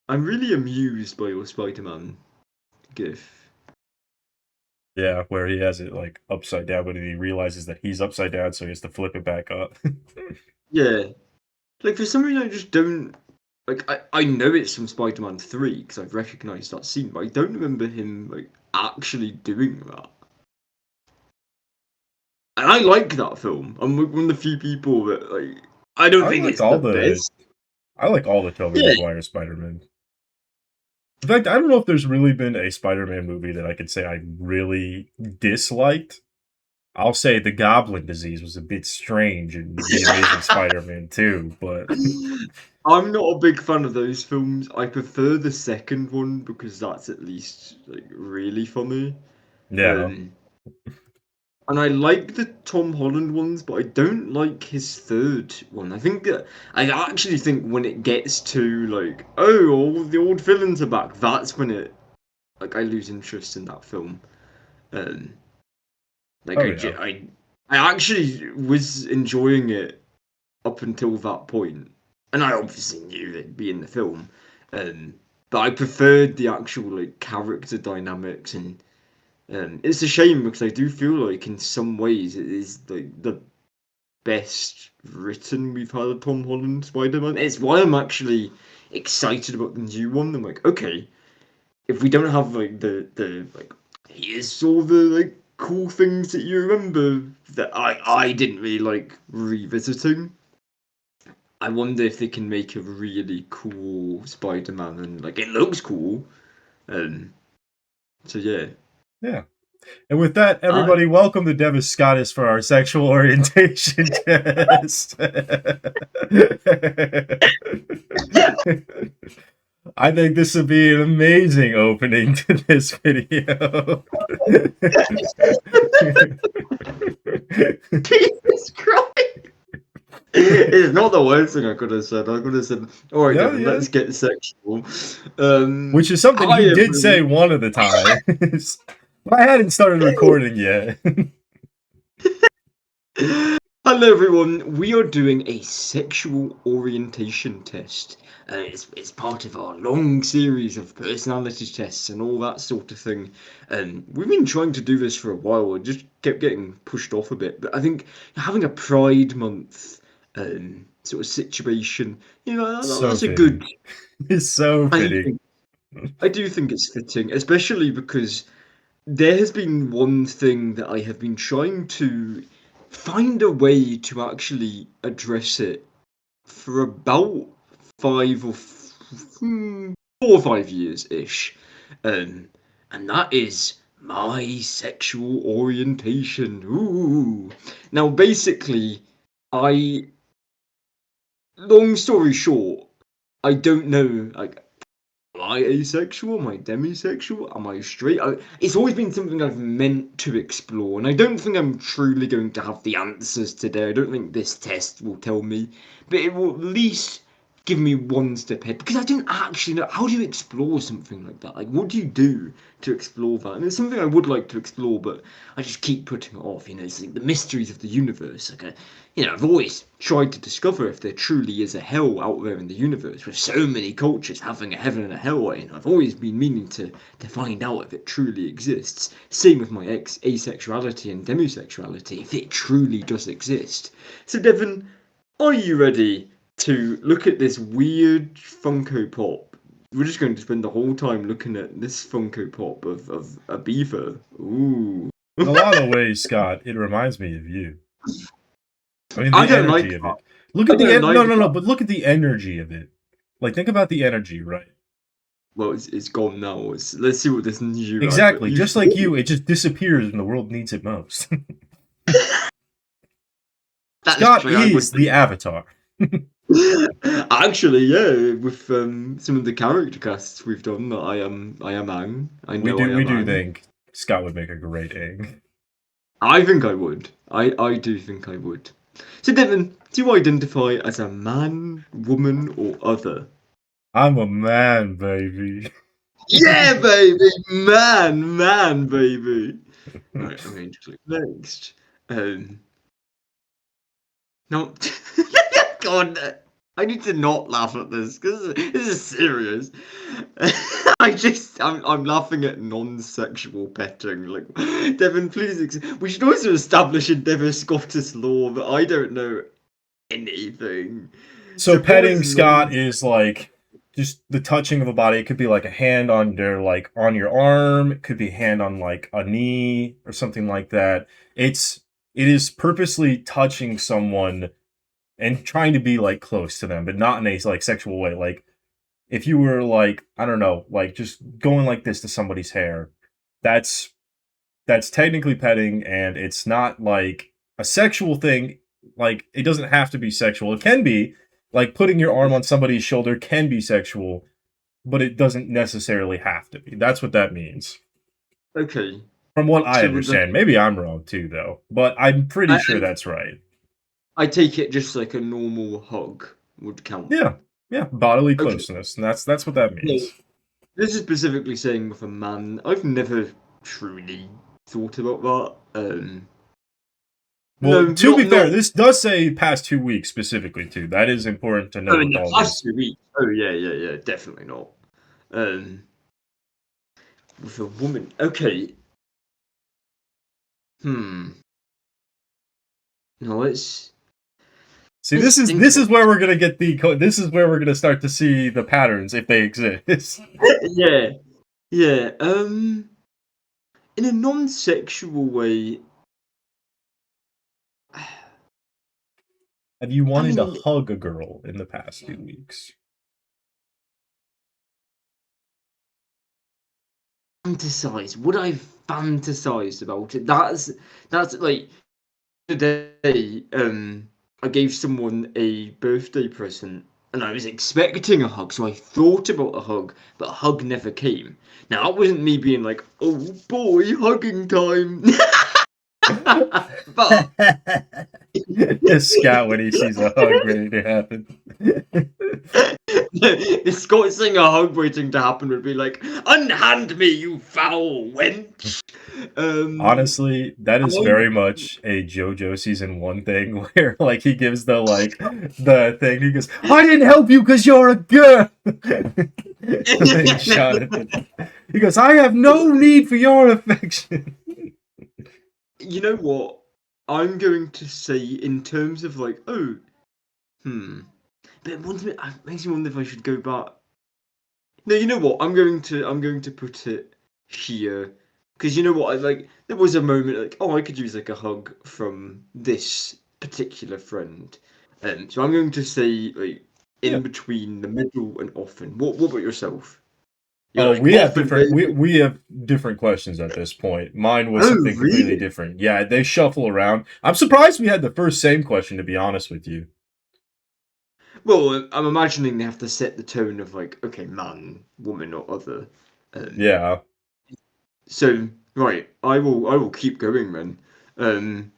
I'm really amused by your Spider-Man gif. Yeah, where he has it like upside down, but he realizes that he's upside down, so he has to flip it back up. Yeah, like for some reason I just don't like. I know it's from Spider-Man 3 because I've recognised that scene, but I don't remember him like actually doing that. And I like that film. I'm one of the few people that like. I don't I think like it's the all the best. I like all the Tobey Yeah, Maguire Spider-Man. In fact, I don't know if there's really been a Spider-Man movie that I could say I really disliked. I'll say the Goblin Disease was a bit strange in the Amazing Spider-Man 2, but I'm not a big fan of those films. I prefer the second one because that's at least like really funny. yeah. Um, and I like the Tom Holland ones, but I don't like his third one. I actually think when it gets to like, oh, all the old villains are back, that's when it like I lose interest in that film. Um, like Oh yeah. I actually was enjoying it up until that point, and I obviously knew it'd be in the film. Um, but I preferred the actual like character dynamics, and it's a shame because I do feel like in some ways it is like the best written we've had a Tom Holland Spider-Man. It's why I'm actually excited about the new one. I'm like, okay, if we don't have like the like here's all the like cool things that you remember that I didn't really like revisiting. I wonder if they can make a really cool Spider-Man and like it looks cool. Um, so yeah, Yeah. And with that, I everybody, welcome to Devis Scottis for our sexual orientation test. I think this would be an amazing opening to this video. Jesus Christ. It's not the worst thing I could have said. I could have said, "All right, Yeah, Devin, yeah. let's get sexual." Which is something I he am did say one of the times. I hadn't started recording yet. Hello, everyone. We are doing a sexual orientation test. It's part of our long series of personality tests and all that sort of thing. And we've been trying to do this for a while. It just kept getting pushed off a bit. But I think having a Pride Month sort of situation, So that's a good. fitting. It's so I fitting. think I do think it's fitting, especially because there has been one thing that I have been trying to find a way to actually address it for about 4 or 5 years ish, um, and that is my sexual orientation. Ooh. Now, basically, I, long story short, I don't know. Like, am I asexual? Am I demisexual? Am I straight? It's always been something I've meant to explore, and I don't think I'm truly going to have the answers today. I don't think this test will tell me, but it will at least give me one step ahead because I don't actually know how do you explore something like that. Like, what do you do to explore that? And it's something I would like to explore, but I just keep putting it off. It's like the mysteries of the universe. I've always tried to discover if there truly is a hell out there in the universe, with so many cultures having a heaven and a hell. I've always been meaning to find out if it truly exists. Same with my asexuality and demisexuality, if it truly does exist. So, Devon, are you ready to look at this weird Funko Pop? We're just going to spend the whole time looking at this Funko Pop of a beaver. Ooh. In a lot of ways, Scott, it reminds me of you. I mean, I the don't like energy of that. it. Look I at the don't like no, that. but look at the energy of it. Like, think about the energy, right? Well, it's gone now. Let's see what this new advert. Exactly. Just like you, it just disappears when the world needs it most. That is Scott true. I would is the Avatar. actually, yeah. With some of the character casts we've done, I am Ang. I know I We am do Ang. think Scott would make a great egg. I think I would. I do think I would. So, Devon, do you identify as a man, woman, or other? I'm a man, baby. Yeah, baby, man, baby. Right, I'm going to click next. Um, no, God. I need to not laugh at this because this is serious. I'm laughing at non-sexual petting. Like, Devon, please. We should also establish in Devon Scottish law that I don't know anything. So So what petting, is Scott, non? is like just the touching of a body. It could be like a hand on their like on your arm. It could be a hand on like a knee or something like that. It is purposely touching someone and trying to be like close to them, but not in a like sexual way. Like if you were like, I don't know, like just going like this to somebody's hair, that's that's technically petting, and it's not like a sexual thing. Like it doesn't have to be sexual. It can be like putting your arm on somebody's shoulder can be sexual, but it doesn't necessarily have to be. That's what that means. Okay, From what I so would like understand. Maybe I'm wrong too though, but I'm pretty sure and that's right. I take it just like a normal hug would count. Yeah. Yeah, bodily Okay, closeness. And that's what that well, means. this is specifically saying with a man. I've never truly thought about that. No, Well, to be fair, not this does say past 2 weeks specifically too. That is important to oh, note in with the all past these. 2 weeks. Oh yeah, yeah, yeah, definitely not. Um, with a woman. Okay. Hmm. No, See, let's think this is about where we're gonna get this is where we're gonna start to see the patterns if they exist. it. Yeah, yeah. In a non-sexual way. Have you I wanted to mean, hug a girl in the past 2 weeks? fantasize. Would I fantasize about it? That's like today. I gave someone a birthday present, and I was expecting a hug, so I thought about a hug, but a hug never came. Now that wasn't me being like, "Oh boy, hugging time," but Scout when he sees a hug ready to happen. the Scots thing a hug waiting to happen would be like, "Unhand me, you foul wench." Um, Honestly, that is I very much a JoJo season 1 thing where like he gives the like the thing he goes, I didn't help you because you're a girl. And then he shot at it. He goes, I have no need for your affection. You know what? I'm going to say in terms of like, oh, hmm. But it makes me wonder if I should go back. No, you know what? I'm going to put it here because you know what? I like there was a moment like, oh, I could use like a hug from this particular friend, so I'm going to say like Yeah. in between the middle and often. What about yourself? You're Oh, like often, baby. we have different questions at this point. Mine was Oh, something completely really? different. Yeah, they shuffle around. I'm surprised we had the first same question to be honest with you. Well, I'm imagining they have to set the tone of like, okay, man, woman, or other. Um, Yeah. so right, I will keep going then. Um,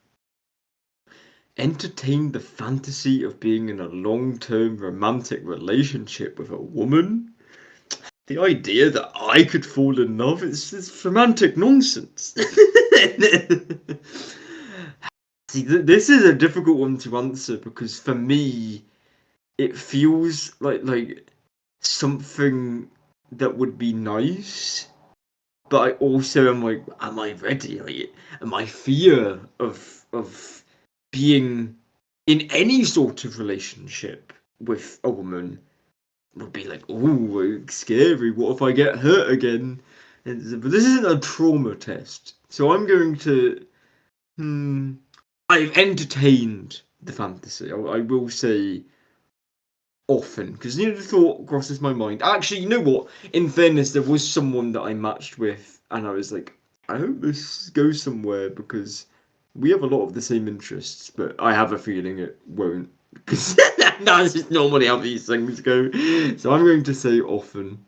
entertain the fantasy of being in a long-term romantic relationship with a woman. The idea that I could fall in love is romantic nonsense. See, this is a difficult one to answer because for me, it feels like something that would be nice, but I also am like, am I ready? Like, my fear of being in any sort of relationship with a woman would be like, oh, scary. What if I get hurt again? But this isn't a trauma test, so I'm going to. Hmm, I've entertained the fantasy. I will say often because the thought crosses my mind. Actually, you know what? In fairness, there was someone that I matched with, and I was like, I hope this goes somewhere because we have a lot of the same interests, but I have a feeling it won't because that's just normally how these things go. So I'm going to say often.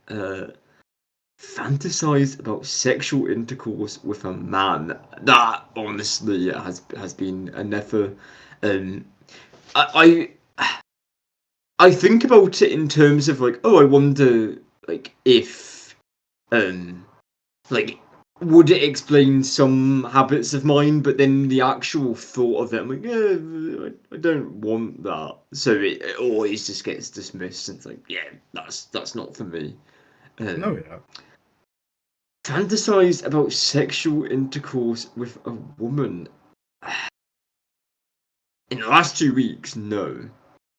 Uh, fantasize about sexual intercourse with a man. That honestly has been a never. Um, I think about it in terms of like, oh, I wonder like if um like would it explain some habits of mine? But then the actual thought of it, I'm like, yeah, I don't want that. So it always just gets dismissed. And it's like, yeah, that's not for me. No, Um, yeah. Fantasize about sexual intercourse with a woman. In the last 2 weeks, no.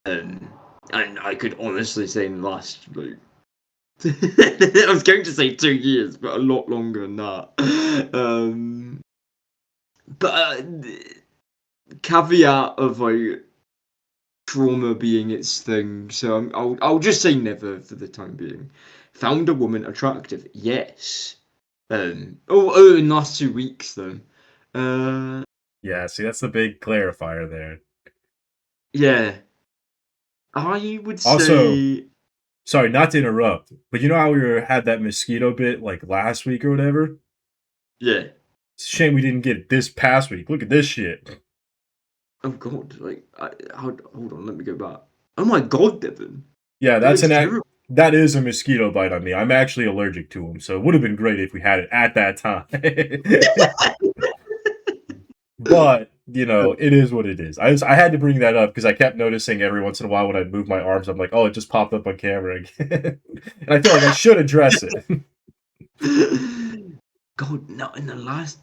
Um, and I could honestly say in the last like I was going to say 2 years, but a lot longer than that. But caveat of like trauma being its thing, so I'll just say never for the time being. Found a woman attractive, yes. In the last 2 weeks though. Uh, Yeah, see, that's the big clarifier there. yeah, I would Also, say sorry, not to interrupt, but you know how had that mosquito bit like last week or whatever? yeah. It's a shame we didn't get it this past week. Look at this shit. Oh God, like hold on, let me go back. Oh my God, Devin, Yeah, that looks terrible. that is a mosquito bite on me. I'm actually allergic to them, so it would have been great if we had it at that time. But you know, it is what it is. I had to bring that up because I kept noticing every once in a while when I'd move my arms, I'm like, oh, it just popped up on camera again, and I feel like I should address it. God, not in the last.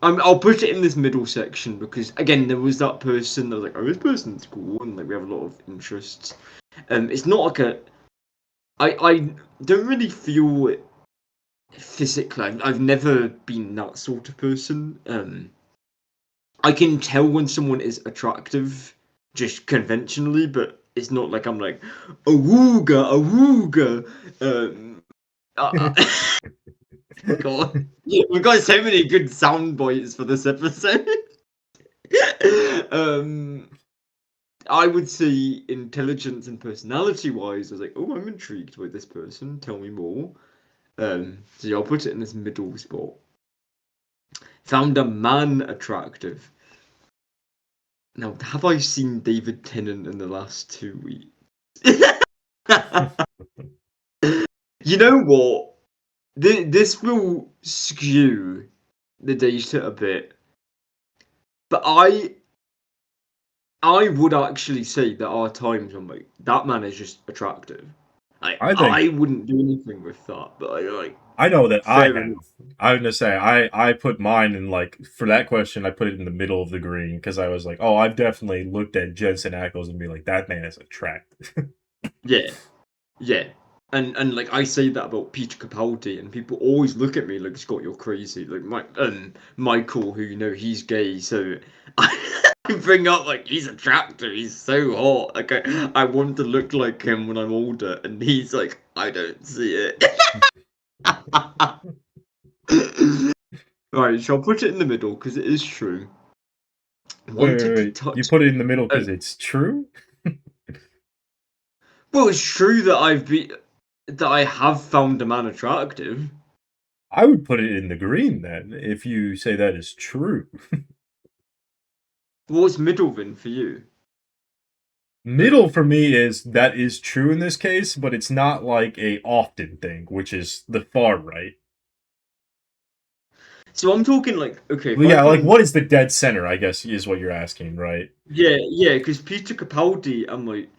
I'll put it in this middle section because again, there was that person that was like, "Oh, this person's cool," and like we have a lot of interests. It's not like a. I don't really feel it physically. I've never been that sort of person. I can tell when someone is attractive, just conventionally, but it's not like I'm like, awooga, awooga. Uh, God, we've got so many good sound bites for this episode. um, I would say intelligence and personality wise, I was like, oh, I'm intrigued by this person. Tell me more. So yeah, I'll put it in this middle spot. Found a man attractive. Now, have I seen David Tennant in the last 2 weeks? You know what? This will skew the data a bit, but I would actually say there are times I'm like, that man is just attractive. I I think wouldn't do anything with that, but I like I know that I fair enough. have. I was gonna say I put mine in like for that question I put it in the middle of the green because I was like, oh, I've definitely looked at Jensen Ackles and be like, that man is attractive. Yeah, yeah. And like I say that about Peter Capaldi, and people always look at me like, Scott, you're crazy. Like Michael, who you know he's gay, so I bring up like he's attractive, he's so hot. Like I want to look like him when I'm older, and he's like, I don't see it. Right, so I'll put it in the middle because it is true. Wanted to Wait. You touch. put it in the middle Oh, because it's true. well, it's true that I have found a man attractive. I would put it in the green then if you say that is true. What's middle then for you? Like, Middle for me is that is true in this case, but it's not like a often thing, which is the far right. so I'm talking like, okay, if Well, I yeah, like found, what is the dead center? I guess is what you're asking, right? yeah, because Peter Capaldi, I'm like,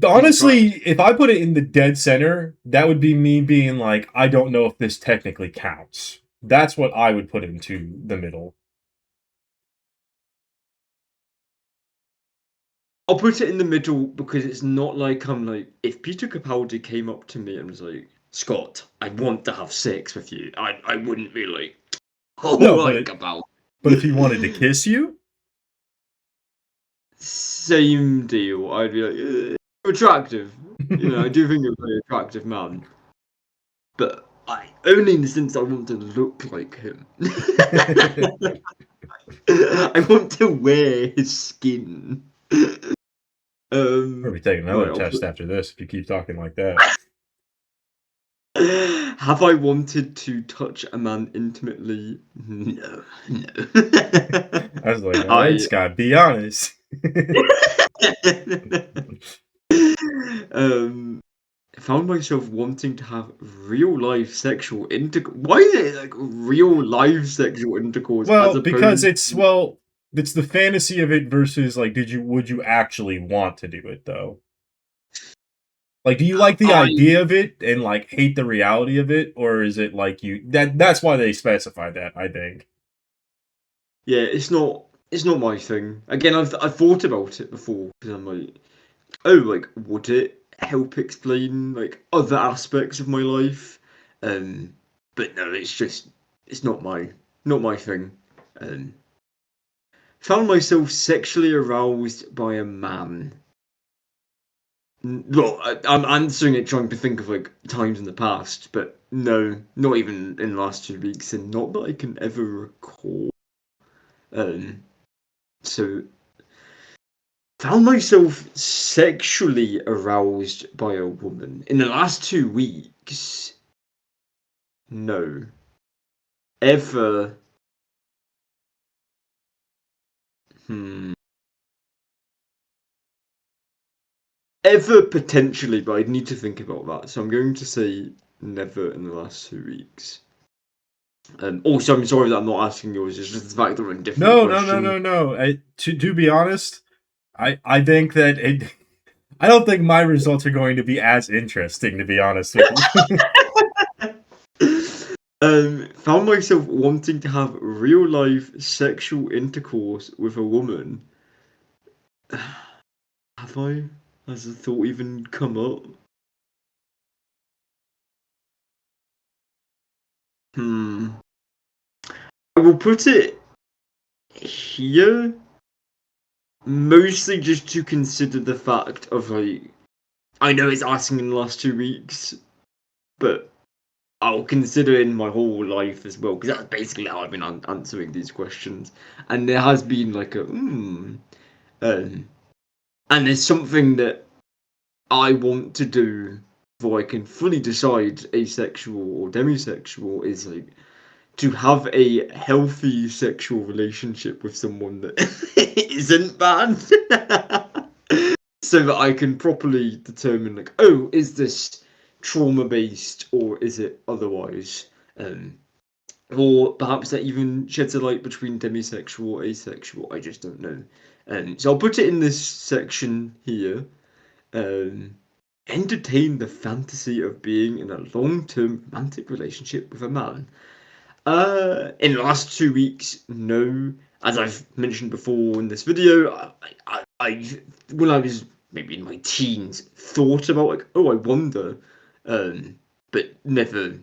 he's Honestly, attractive. if I put it in the dead center, that would be me being like, I don't know if this technically counts. That's what I would put into the middle. I'll put it in the middle because it's not like I'm like, if Peter Capaldi came up to me and was like, Scott, I want to have sex with you, I wouldn't be like, No, all right, Capaldi. but if he wanted to kiss you, Same deal. I'd be like, attractive. You know, I do think you're a very attractive man, but I only in the sense I want to look like him. I want to wear his skin. we'll be taking another Right. test after this if you keep talking like that. Have I wanted to touch a man intimately? No, no. I was like, all right, I Scott, be honest. um found myself wanting to have real life sexual intercourse. Why is it like real life sexual intercourse as Well, because opposed it's to well, it's the fantasy of it versus like, would you actually want to do it though? Like, do you like the I? idea of it and like hate the reality of it, or is it like that's why they specify that, I think. Yeah, it's not my thing. Again, I've thought about it before because I'm like, oh, like would it help explain like other aspects of my life? Um, but no, it's not my thing. Um, found myself sexually aroused by a man. Well, I'm answering it trying to think of like times in the past, but no, not even in the last 2 weeks, and not that I can ever recall. Um, so found myself sexually aroused by a woman in the last 2 weeks. No, ever. Hmm. Ever potentially, but I'd need to think about that. So I'm going to say never in the last 2 weeks. Also, I'm sorry that I'm not asking yours. It's just the fact that we're in different No, no, no, questions. no, no. To be honest, I think that I don't think my results are going to be as interesting. To be honest with you. Found myself wanting to have real life sexual intercourse with a woman. Have I? Has the thought even come up? Hmm. I will put it here, mostly just to consider the fact of like, I know it's asking in the last 2 weeks, but I'll consider it in my whole life as well, because that's basically how I've been answering these questions. And there has been like um, and there's something that I want to do before I can fully decide asexual or demisexual is like to have a healthy sexual relationship with someone that isn't bad. So that I can properly determine like, oh, is this trauma based or is it otherwise? Um, or perhaps that even sheds a light between demisexual, asexual. I just don't know. So I'll put it in this section here. Um, entertain the fantasy of being in a long-term romantic relationship with a man. In the last 2 weeks, no. As I've mentioned before in this video, I when I was maybe in my teens, thought about like, oh, I wonder, but never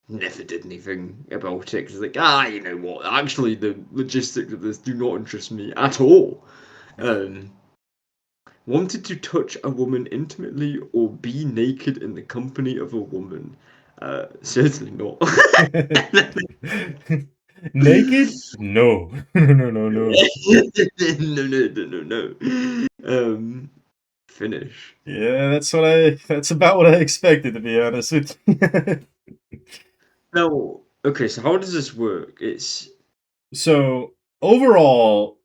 did anything about it. Cause like, you know what? Actually, the logistics of this do not interest me at all. Um, wanted to touch a woman intimately or be naked in the company of a woman. Certainly not. Naked? No, no, no, no, no. No, no, no, no, no. Finish. Yeah, that's about what I expected, to be honest with you. Now, okay, so how does this work? It's So overall,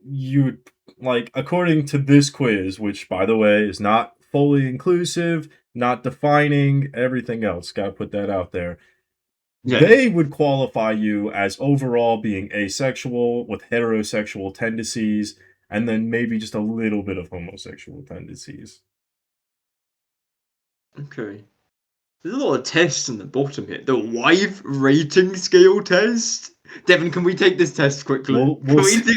you like, according to this quiz, which by the way is not fully inclusive, not defining everything else. Got to put that out there. yeah. They would qualify you as overall being asexual with heterosexual tendencies, and then maybe just a little bit of homosexual tendencies. Okay. There's a lot of tests in the bottom here. The wife rating scale test. Devin, can we take this test quickly? We'll Can we do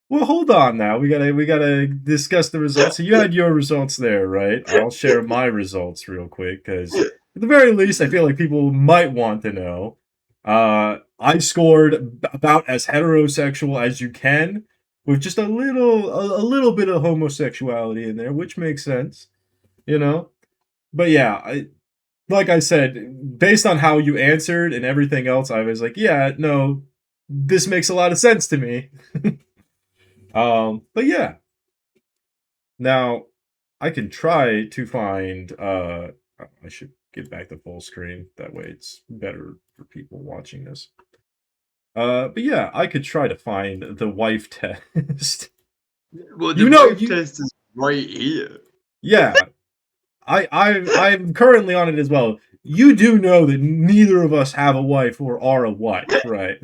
Well, hold on now. We gotta discuss the results. So you had your results there, right? I'll share my results real quick because at the very least, I feel like people might want to know. I scored about as heterosexual as you can, with just a little bit of homosexuality in there, which makes sense, you know. But yeah, like I said, based on how you answered and everything else, I was like, yeah, no, this makes a lot of sense to me. But yeah, now I can try to find. I should get back to full screen. That way, it's better for people watching this. But yeah, I could try to find the wife test. Well, the you know, wife you test is right here. yeah. I'm currently on it as well. You do know that neither of us have a wife or are a wife, right?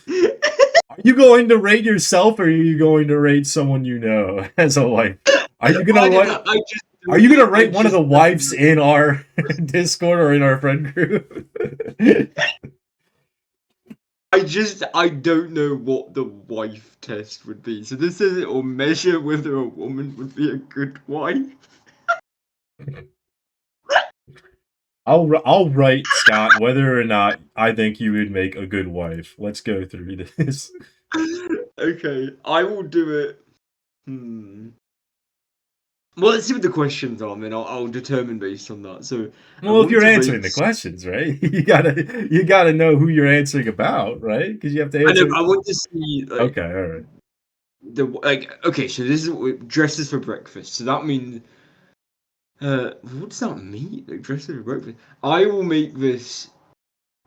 Are you going to rate yourself, or are you going to rate someone you know as a wife? Are you gonna what? I just Are you gonna I rate one of just the wives in our Discord or in our friend group? I don't know what the wife test would be. So this is it will measure whether a woman would be a good wife. I'll write Scott whether or not I think you would make a good wife. Let's go through this. Okay, I will do it. Hmm. Well, let's see what the questions are, and then I'll determine based on that. So I Well, if want you're to answering rate. the questions, right, you gotta know who you're answering about, right? Because you have to I know, answer. but I want to see Okay, like all right. the like. Okay, so this is dresses for breakfast. So that means what does that mean? Like dresses for breakfast. I will make this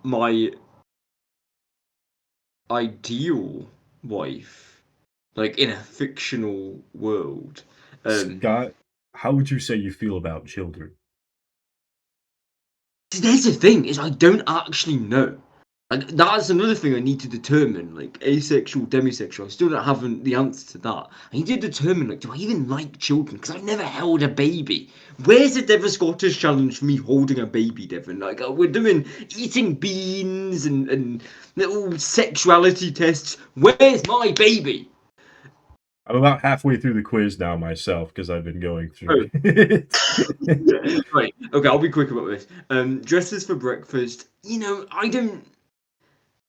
my ideal wife, like in a fictional world. Um, Scott, how would you say you feel about children? See, there's the thing is I don't actually know. Like that's another thing I need to determine. Like asexual, demisexual. I still don't have the answer to that. I need to determine like, do I even like children? Because I've never held a baby. Where's the Devon Scottish challenge for me holding a baby, Devon? Like we're doing eating beans and little sexuality tests. Where's my baby? I'm about halfway through the quiz now myself because I've been going through Oh, it. right. Okay, I'll be quick about this. Dresses for breakfast.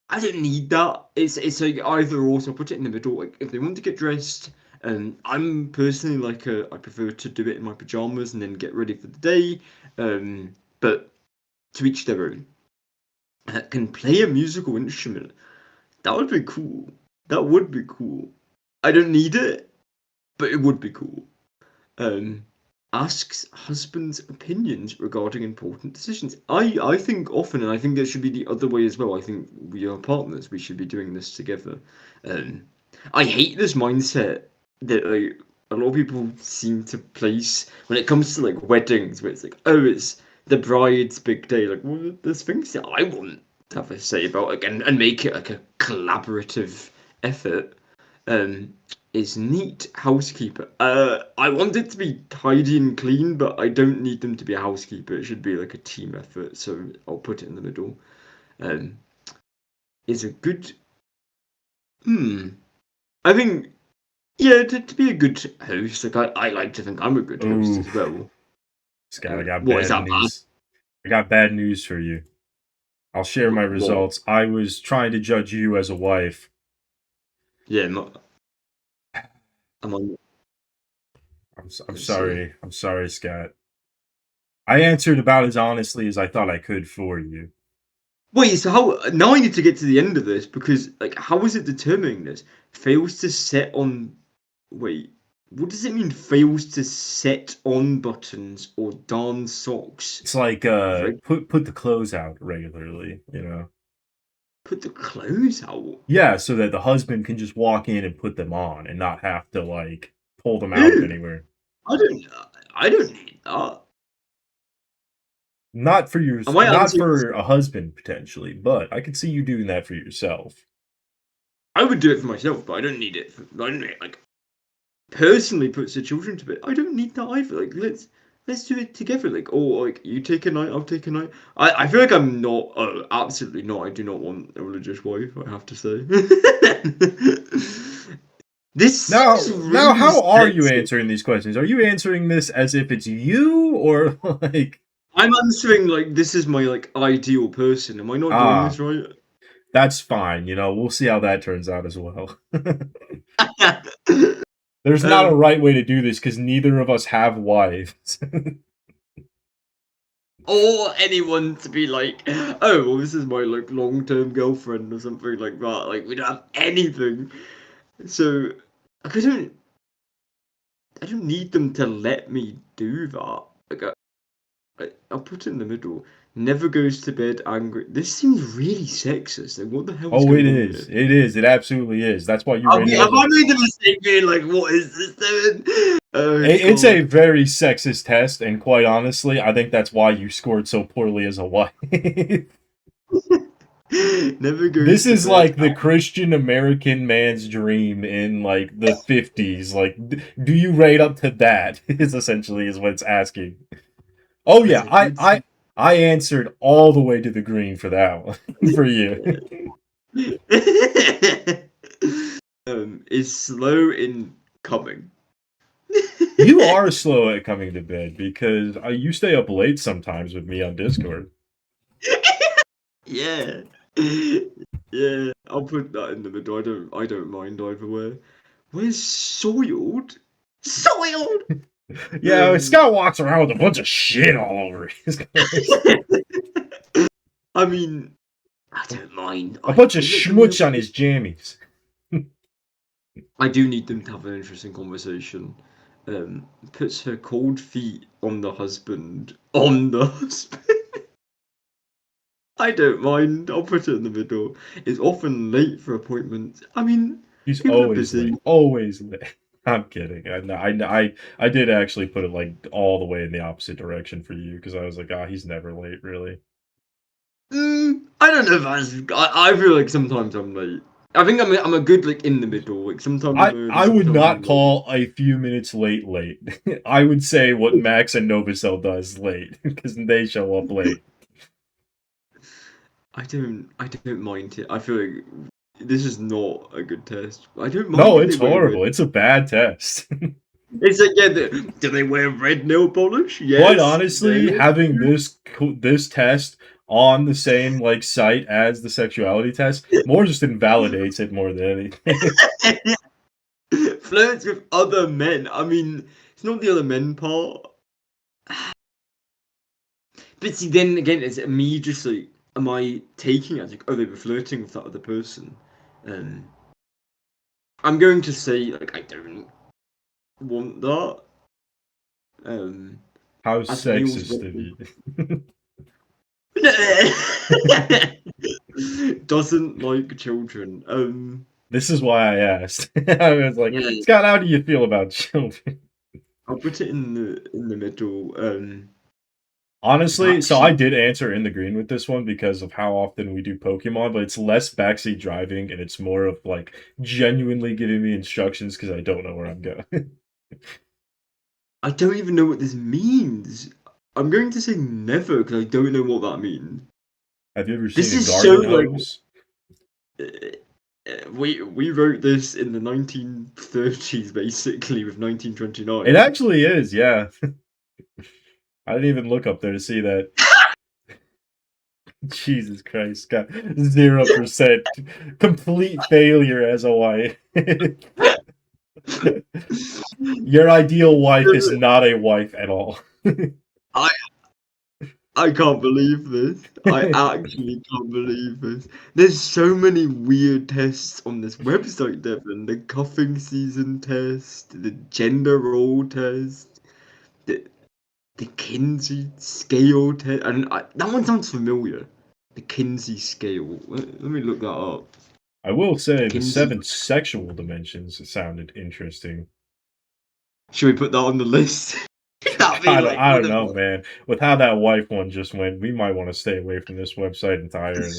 I don't need that. It's like either or, so I'll put it in the middle. Like if they want to get dressed, I'm personally like I prefer to do it in my pajamas and then get ready for the day. But to each their own. Can play a musical instrument. That would be cool. That would be cool. I don't need it, but it would be cool. um, Asks husbands' opinions regarding important decisions. I think often, and I think it should be the other way as well. I think we are partners. We should be doing this together. Um, I hate this mindset that like a lot of people seem to place when it comes to like weddings, where it's like, oh, it's the bride's big day. Like, well, there's things that I want to have a say about, like, and make it like a collaborative effort. Um, is neat housekeeper. I want it to be tidy and clean, but I don't need them to be a housekeeper. It should be like a team effort, so I'll put it in the middle. Um, is a good. Hmm. I think yeah, to be a good host, like I like to think I'm a good host Oh, as well. Scott, I got What is bad that bad? news. I got bad news for you. I'll share my What? results. I was trying to judge you as a wife. Yeah, not. I'm on. I'm Let's see. sorry. I'm sorry, Scott. I answered about as honestly as I thought I could for you. Wait, so how now I need to get to the end of this because like how is it determining this? Fails to set on wait, what does it mean fails to set on buttons or darn socks? It's like Reg put the clothes out regularly. put the clothes out. Yeah, so that the husband can just walk in and put them on and not have to like pull them out of Ew, anywhere. I don't I don't need that. Am I Not answering this? for a husband potentially, but I could see you doing that for yourself. I would do it for myself, but I don't need it I don't need, like personally puts the children to bed. I don't need that either. Like let's do it together. Like or like you take a night, I'll take a night. I feel like I'm not. Oh, absolutely not. I do not want a religious wife. I have to say. This seems Now, really how are you sexy. answering these questions? Are you answering this as if it's you, or like, I'm answering like this is my like ideal person. Am I not doing ah, this right? that's fine. We'll see how that turns out as well. There's not a um, right way to do this because neither of us have wives. or anyone to be like, oh, well, this is my like long-term girlfriend or something like that. Like we don't have anything. So like, I don't need them to let me do that. Like I'll put it in the middle. Never goes to bed angry. This seems really sexist. Like what the hell is Oh, it going on is. here? It is. It absolutely is. That's why you rated Have as I a. made the mistake being like, what is this doing? Oh It's a God. very sexist test, and quite honestly, I think that's why you scored so poorly as a wife. Never This goes to is bed. like the Christian American man's dream in like the 50s. Like, do you rate up to that? Is essentially is what it's asking. Oh As yeah, a I good I I answered all the way to the green for that one for you. is slow in coming. You are slow at coming to bed because you stay up late sometimes with me on Discord. Yeah. Yeah, I'll put that in the middle. I don't mind either way. Where's soiled? Soiled! Yeah, Um Scott walks around with a bunch of shit all over his clothes. I mean, I don't mind. A I bunch of do let them wear schmutz on his jammies. I do need them to have an interesting conversation. Puts her cold feet on the husband. On the husband. I don't mind. I'll put it in the middle. Is often late for appointments. I mean, He's people are always busy. late. Always late. I'm kidding. I did actually put it like all the way in the opposite direction for you because I was like, he's never late, really. I don't know if I feel like sometimes I'm late. I think I'm a good like in the middle. Like sometimes I'm early, I would sometimes not I'm late. call a few minutes late late. I would say what Max and Novacell does late because they show up late. I don't mind it. I feel like this is not a good test. I don't mind No, if they it's wear red. horrible. It's a bad test. It's like yeah, do they wear red nail polish? Quite Yes. honestly, having this test on the same like site as the sexuality test more just invalidates it more than anything. Flirts with other men. I mean, it's not the other men part. But see, then again, it's me just like, am I taking it as like, oh, they were flirting with that other person? Um, I'm going to say like I don't want that. Um, How as males sexist want of them. you. Doesn't like children. This is why I asked. I was like, Yeah, Scott, how do you feel about children? I'll put it in the middle. I've Honestly, so I actually did answer in the green with this one because of how often we do Pokemon, but it's less backseat driving and it's more of like genuinely giving me instructions because I don't know where I'm going. I don't even know what this means. I'm going to say never because I don't know what that means. Have you ever seen This a is so garden like hose? we wrote this in the 1930s basically with It 1929. actually is, yeah. I didn't even look up there to see that. Jesus Christ, Scott. 0%. Complete failure as a wife. Your ideal wife is not a wife at all. I I can't believe this. I actually can't believe this. There's so many weird tests on this website, Devin. The cuffing season test, the gender role test, the the Kinsey scale test. And that one sounds familiar. The Kinsey scale. Let me look that up. I will The say the Kinsey. 7 sexual dimensions sounded interesting. Should we put that on the list? That'd be like I one don't of know, the man. With how that wife one just went, we might want to stay away from this website entirely.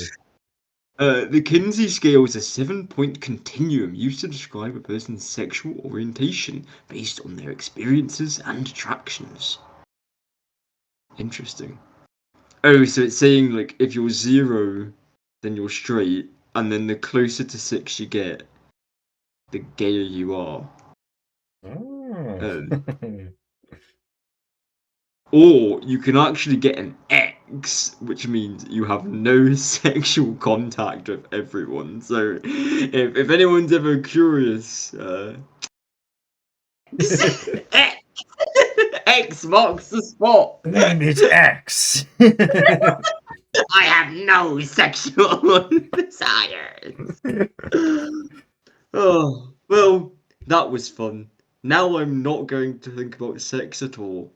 The Kinsey scale is a 7-point continuum used to describe a person's sexual orientation based on their experiences and attractions. Interesting. Oh, so it's saying like if you're 0, then you're straight, and then the closer to 6 you get, the gayer you are. Oh. Um, or you can actually get an X, which means you have no sexual contact with everyone. So if anyone's ever curious, X marks the spot. It's X. I have no sexual desires. Oh, well, that was fun. Now I'm not going to think about sex at all.